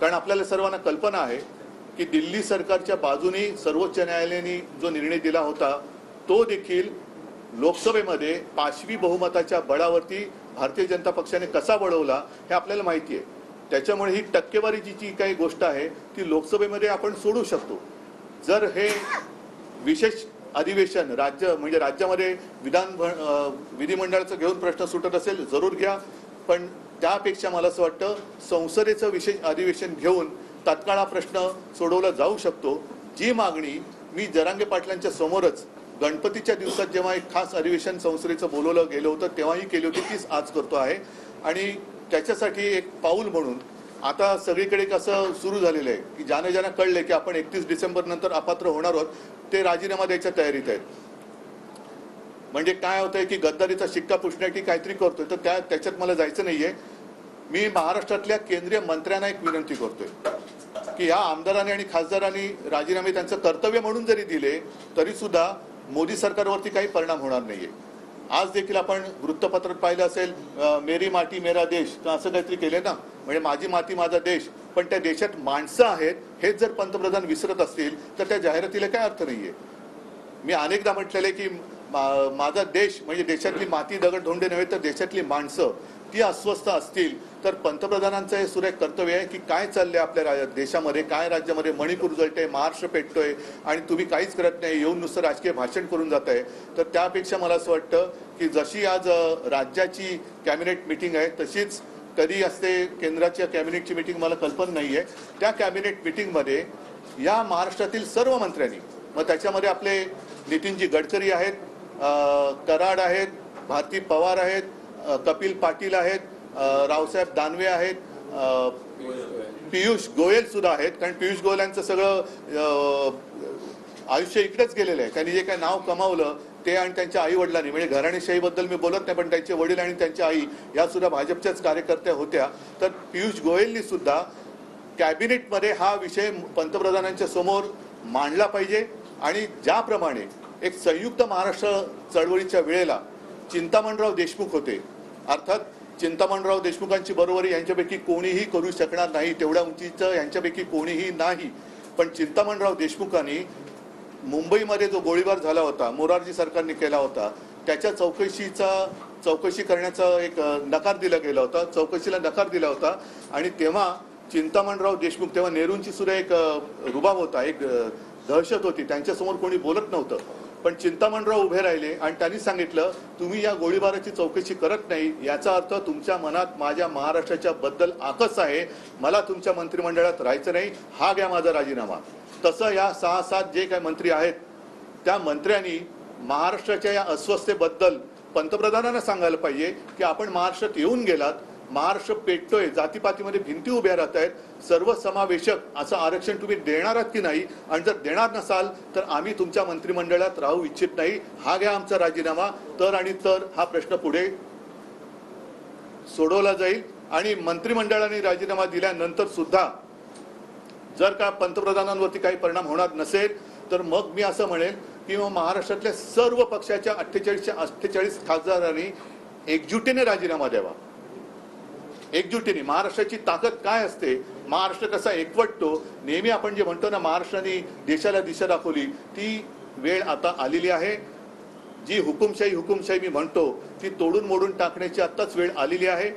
कारण आपल्याला सर्वांना कल्पना आहे की दिल्ली सरकारच्या बाजूने सर्वोच्च न्यायालयाने जो निर्णय दिला होता तो देखील लोकसभेमध्ये 5वी बहुमताच्या बळावरती भारतीय जनता पक्षाने कसा वळवला हे आपल्याला माहिती आहे। त्याच्यामुळे ही टक्केवारीची जी काही गोष्ट आहे ती लोकसभेमध्ये आपण सोडू शकतो। जर हे विशेष अधिवेशन राज्यामध्ये विधिमंडळाचं घेऊन प्रश्न सुटत असेल जरूर घ्या, पण त्यापेक्षा मला असं वाटतं संसदेचं विशेष अधिवेशन घेऊन तात्काळ हा प्रश्न सोडवला जाऊ शकतो। जी मागणी मी जरांगे पाटलांच्या समोरच गणपतीच्या दिवसात जेव्हा एक खास अधिवेशन संसदेचं बोलवलं गेलं होतं तेव्हाही केली होती तीच आज करतो आहे। आणि त्याच्यासाठी एक पाऊल म्हणून आता सगळीकडे कसं सुरू झालेलं आहे की ज्यांना कळले की आपण 31 डिसेंबर नंतर अपात्र होणार आहोत ते राजीनामा द्यायच्या तयारीत आहेत। म्हणजे काय होतंय की गद्दारीचा शिक्का पुसण्यासाठी काहीतरी करतोय, तर त्याच्यात मला जायचं नाहीये। मी महाराष्ट्रातल्या केंद्रीय मंत्र्यांना एक विनंती करतोय की या आमदारांनी आणि खासदारांनी राजीनामे त्यांचं कर्तव्य म्हणून जरी दिले तरी सुद्धा मोदी सरकारवरती काही परिणाम होणार नाहीये। आज देखील आपण वृत्तपत्रात पाहिलं असेल मेरी माती मेरा देश असं काहीतरी केले ना, म्हणजे माझी माती माझा देश, पण त्या देशात माणसं आहेत हेच जर पंतप्रधान विसरत असतील तर त्या जाहिरातीला काय अर्थ नाहीये। मी अनेकदा म्हटलेले की माझा देश म्हणजे देशातली माती दगड धोंडे नव्हे तर देशातली माणसं ती अस्वस्थ असतील तर पंतप्रधानांचं हे सुरेख कर्तव्य आहे की काय चाललंय आपल्या देशामध्ये, काय राज्यामध्ये मणिपूर जळतंय, महाराष्ट्र पेटतोय आणि तुम्ही काहीच करत नाही, येऊन नुसतं राजकीय भाषण करून जाताय। तर त्यापेक्षा मला असं वाटतं की जशी आज राज्याची कॅबिनेट मीटिंग आहे तशीच कधी असते केंद्राच्या कॅबिनेटची मीटिंग मला कल्पना नाहीये, त्या कॅबिनेट मीटिंगमध्ये या महाराष्ट्रातील सर्व मंत्र्यांनी, मग त्याच्यामध्ये आपले नितीनजी गडकरी आहेत, कराड आहेत, भारती पवार आहेत, कपिल पाटील आहेत, रावसाहेब दानवे आहेत, पियुष गोयल सुद्धा आहेत। कारण पियुष गोयल यांचं सगळं आयुष्य इकडेच गेलेलं आहे, त्यांनी जे काही नाव कमावलं ते आणि त्यांच्या आई वडिलांनी, म्हणजे घराणेशाहीबद्दल मी बोलत नाही पण त्यांचे वडील आणि त्यांच्या आई या सुद्धा भाजपच्याच कार्यकर्त्या होत्या। तर पियुष गोयलनी सुद्धा कॅबिनेटमध्ये हा विषय पंतप्रधानांच्या समोर मांडला पाहिजे आणि ज्याप्रमाणे एक संयुक्त महाराष्ट्र चळवळीच्या वेळेला चिंतामणराव देशमुख होते, अर्थात चिंतामणराव देशमुखांची बरोबरी यांच्यापैकी कोणीही करू शकणार नाही, तेवढ्या उंचीचं यांच्यापैकी कोणीही नाही, पण चिंतामणराव देशमुखांनी मुंबईमध्ये जो गोळीबार झाला होता मोरारजी सरकारने केला होता त्याच्या चौकशी करण्याचा एक नकार दिला गेला होता, चौकशीला नकार दिला होता। आणि तेव्हा चिंतामणराव देशमुख, तेव्हा नेहरूंची सुद्धा एक रुबाब होता, एक दहशत होती, त्यांच्यासमोर कोणी बोलत नव्हतं, पण चिंतामणराव उभे राहिले आणि त्यांनी सांगितलं तुम्ही या गोळीबाराची चौकशी करत नाही याचा अर्थ तुमच्या मनात माझ्या महाराष्ट्राच्या बद्दल आकस आहे, मला तुमच्या मंत्रिमंडळात राहायचं नाही, हा घ्या माझा राजीनामा। तसं या 6-7 जे काही मंत्री आहेत त्या मंत्र्यांनी महाराष्ट्राच्या या अस्वस्थतेबद्दल पंतप्रधानांना सांगायला पाहिजे की आपण महाराष्ट्रात येऊन गेलात, महाराष्ट्र पेटतोय, जातीपातीमध्ये भिंती उभ्या राहत आहेत, सर्वसमावेशक असं आरक्षण तुम्ही देणार आहात की नाही, आणि जर देणार नसाल तर आम्ही तुमच्या मंत्रिमंडळात राहू इच्छित नाही, हा घ्या आमचा राजीनामा। तर आणि तर हा प्रश्न पुढे सोडवला जाईल। आणि मंत्रिमंडळाने राजीनामा दिल्यानंतर सुद्धा जर का पंतप्रधानांवरती काही परिणाम होणार नसेल तर मग मी असं म्हणेल की महाराष्ट्रातल्या सर्व पक्षाच्या 48 खासदारांनी एकजुटीने राजीनामा द्यावा। एकजुटीने महाराष्ट्राची ताकद काय असते, महाराष्ट्र कसा एकवटतो, नेहमी आपण जे म्हणतो ना महाराष्ट्राने देशाला दिशा दाखवली, ती वेळ आता आलेली आहे। जी हुकुमशाही मी म्हणतो ती तोडून मोडून टाकण्याची आत्ताच वेळ आलेली आहे।